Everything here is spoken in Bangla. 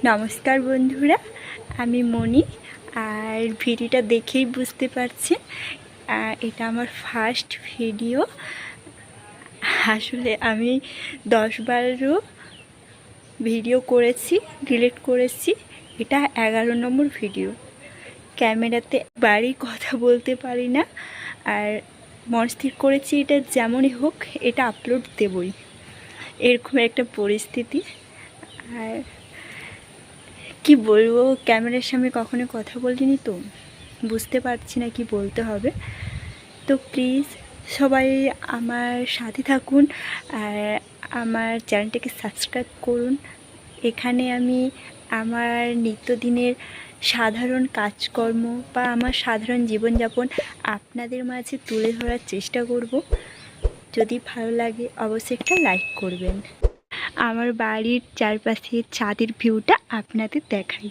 নমস্কার বন্ধুরা, আমি মনি। আর ভিডিওটা দেখেই বুঝতে পারছি এটা আমার ফার্স্ট ভিডিও। আসলে আমি 10-12 ভিডিও করেছি, ডিলিট করেছি, এটা 11 নম্বর ভিডিও। ক্যামেরাতে বাড়ি কথা বলতে পারি না, আর মন স্থির করেছি এটা যেমনই হোক এটা আপলোড দেবই, এরকম একটা পরিস্থিতি। আর কি বলবো, ক্যামেরার সামনে কখনো কথা বলিনি তো বুঝতে পারছি না কি বলতে হবে। তো প্লিজ সবাই আমার সাথে থাকুন আর আমার চ্যানেলটাকে সাবস্ক্রাইব করুন। এখানে আমি আমার নিত্যদিনের সাধারণ কাজকর্ম বা আমার সাধারণ জীবনযাপন আপনাদের মাঝে তুলে ধরার চেষ্টা করব। যদি ভালো লাগে অবশ্যই একটা লাইক করবেন। আমার বাড়ির চারপাশে ছাদের ভিউটা আপনাদের দেখাই।